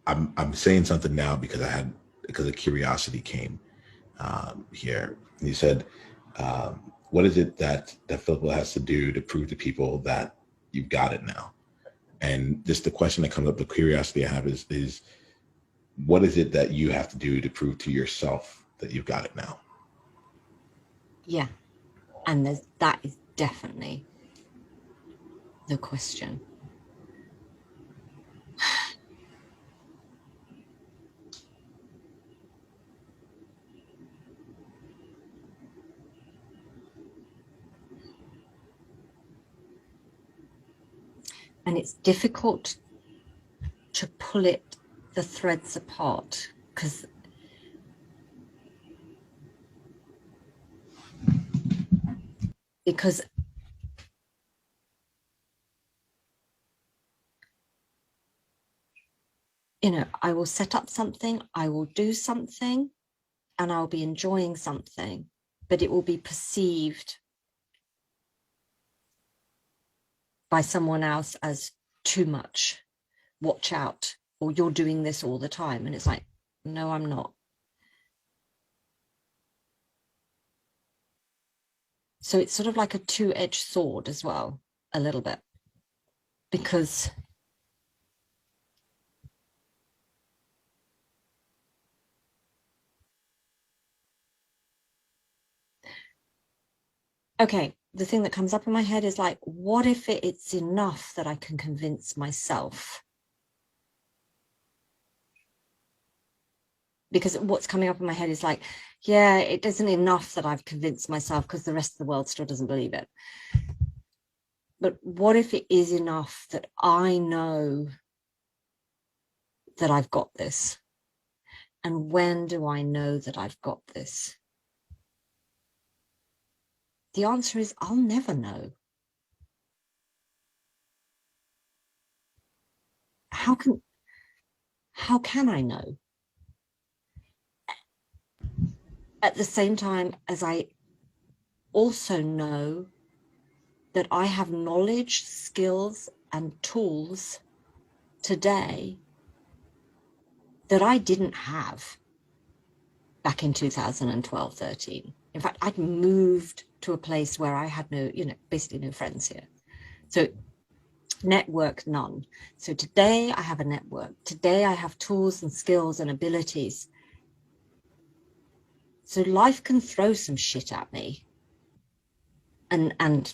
I'm saying something now because because of curiosity came here. And you said, what is it that Philippa has to do to prove to people that you've got it now? And just the question that comes up, the curiosity I have is what is it that you have to do to prove to yourself that you've got it now? Yeah. And that is definitely the question. And it's difficult to pull the threads apart because I will set up something, I will do something, and I'll be enjoying something, but it will be perceived by someone else as too much. Watch out, or you're doing this all the time. And it's like, no, I'm not. So it's sort of like a two-edged sword as well, a little bit, because okay, the thing that comes up in my head is like, what if it's enough that I can convince myself? Because what's coming up in my head is like, yeah, it isn't enough that I've convinced myself because the rest of the world still doesn't believe it. But what if it is enough that I know that I've got this? And when do I know that I've got this? The answer is I'll never know. How can I know? At the same time as I also know that I have knowledge, skills, and tools today that I didn't have back in 2012, 13. In fact, I'd moved to a place where I had basically no friends here. So network, none. So today I have a network. Today I have tools and skills and abilities. So life can throw some shit at me. And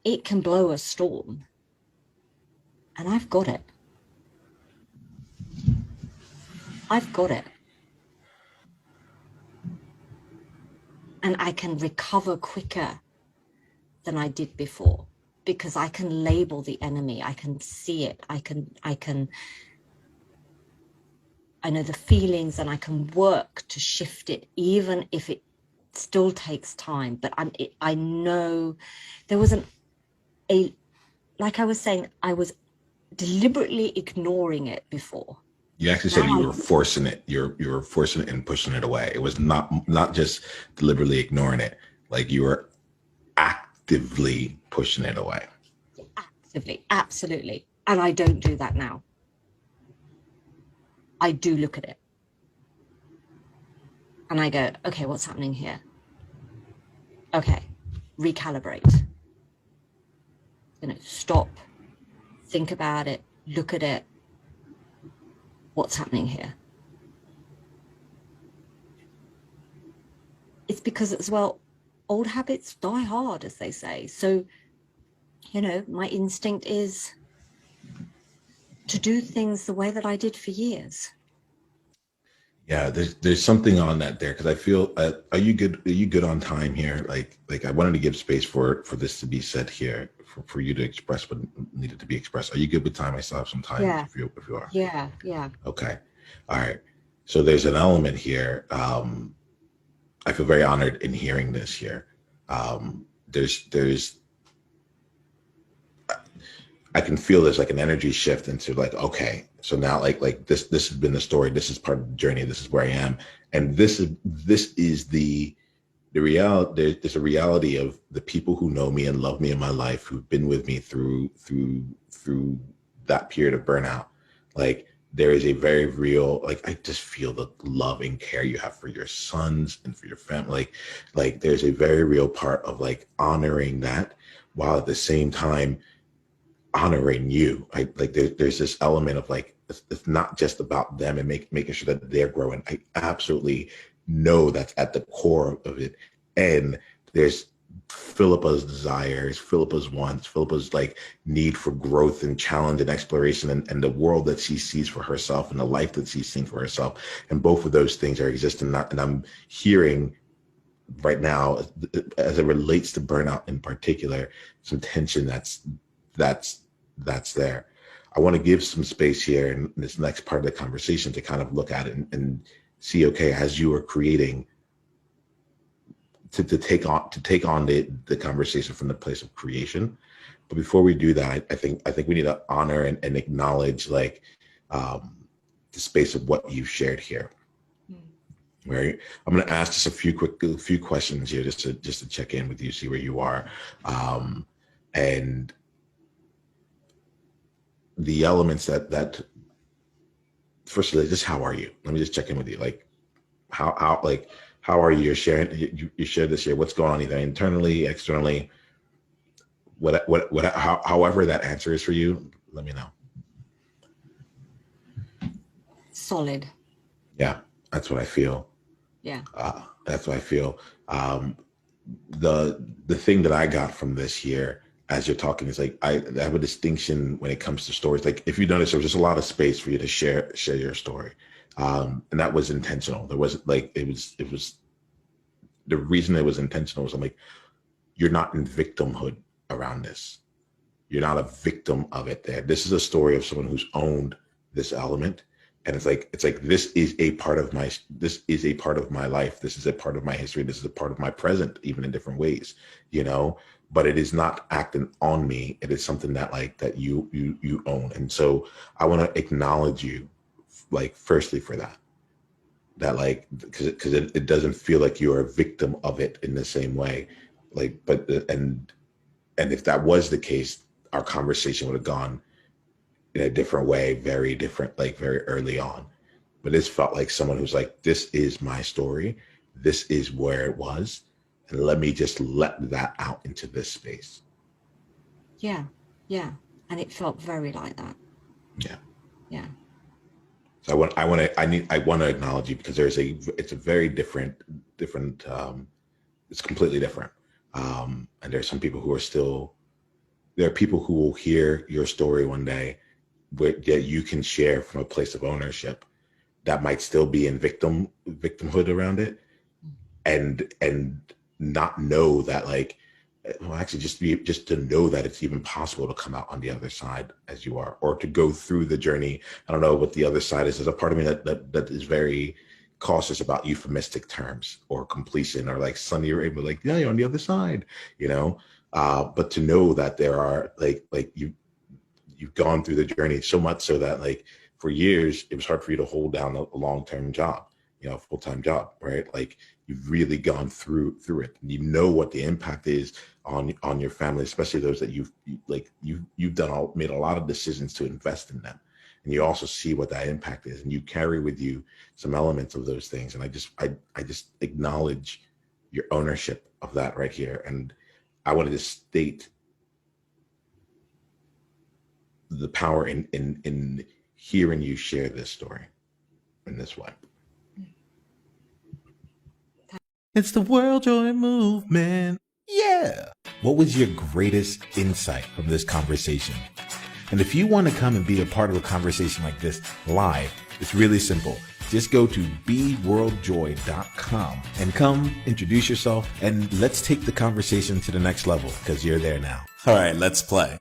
it can blow a storm. And I've got it. I've got it. And I can recover quicker than I did before because I can label the enemy. I can see it. I know the feelings and I can work to shift it, even if it still takes time. But I know there wasn't like I was saying, I was deliberately ignoring it before. You actually said you were forcing it. You were forcing it and pushing it away. It was not just deliberately ignoring it. Like you were actively pushing it away. Actively, absolutely. And I don't do that now. I do look at it. And I go, okay, what's happening here? Okay, recalibrate. Stop, think about it, look at it. What's happening here? It's because as well, old habits die hard, as they say. So, my instinct is to do things the way that I did for years. Yeah, there's something on that there because I feel. Are you good? Are you good on time here? Like I wanted to give space for this to be said here for you to express what needed to be expressed. Are you good with time? I still have some time. Yeah. If you are. Yeah. Okay. All right. So there's an element here. I feel very honored in hearing this here. There's I can feel there's like an energy shift into like, okay, so now like this has been the story. This is part of the journey. This is where I am. And this is the reality. There's a reality of the people who know me and love me in my life, who've been with me through that period of burnout. Like there is a very real, like, I just feel the love and care you have for your sons and for your family. Like there's a very real part of like honoring that while at the same time honoring you. Like there's this element of like, it's not just about them and making sure that they're growing. I absolutely know that's at the core of it. And there's Philippa's desires, Philippa's wants, Philippa's like need for growth and challenge and exploration, and the world that she sees for herself and the life that she's seen for herself. And both of those things are existing. And I'm hearing right now, as it relates to burnout in particular, some tension that's there. I want to give some space here in this next part of the conversation to kind of look at it and see, okay, as you are creating, to take on the conversation from the place of creation. But before we do that, I think we need to honor and acknowledge like the space of what you've shared here. Right. I'm going to ask just a few questions here just to check in with you, see where you are, and the elements that firstly, just how are you? Let me just check in with you. Like how are you? You're sharing, you shared this here. What's going on either internally, externally, however that answer is for you, let me know. Solid. Yeah, that's what I feel. Yeah. That's what I feel. The thing that I got from this here as you're talking is like, I have a distinction when it comes to stories. Like if you notice, there was just a lot of space for you to share your story. And that was intentional. There wasn't like, it was the reason it was intentional was I'm like, you're not in victimhood around this. You're not a victim of it there. This is a story of someone who's owned this element. And it's like, this is a part of my life. This is a part of my history. This is a part of my present, even in different ways, but it is not acting on me. It is something that you own. And so I want to acknowledge you, like, firstly for that like, because it doesn't feel like you're a victim of it in the same way. Like, but, and if that was the case, our conversation would have gone in a different way, very different, like very early on. But this felt like someone who's like, this is my story. This is where it was. And let me just let that out into this space. Yeah. Yeah. And it felt very like that. Yeah. Yeah. So I want to acknowledge you because it's a very different, it's completely different. And there's some people who are there are people who will hear your story one day that you can share from a place of ownership that might still be in victimhood around it, and not know that, like, well, actually just to know that it's even possible to come out on the other side as you are, or to go through the journey. I don't know what the other side is. There's a part of me that is very cautious about euphemistic terms or completion, or like Sunny Rainbow, like, yeah, you're on the other side, but to know that there are like you've gone through the journey so much so that, like, for years it was hard for you to hold down a long-term job, a full-time job, right? Like, you've really gone through it, and you know what the impact is on your family, especially those that you've made a lot of decisions to invest in them, and you also see what that impact is, and you carry with you some elements of those things. And I just acknowledge your ownership of that right here. And I wanted to state the power in hearing you share this story in this way. It's the World Joy Movement. Yeah. What was your greatest insight from this conversation? And if you want to come and be a part of a conversation like this live, it's really simple. Just go to beworldjoy.com and come introduce yourself, and let's take the conversation to the next level, because you're there now. All right, let's play.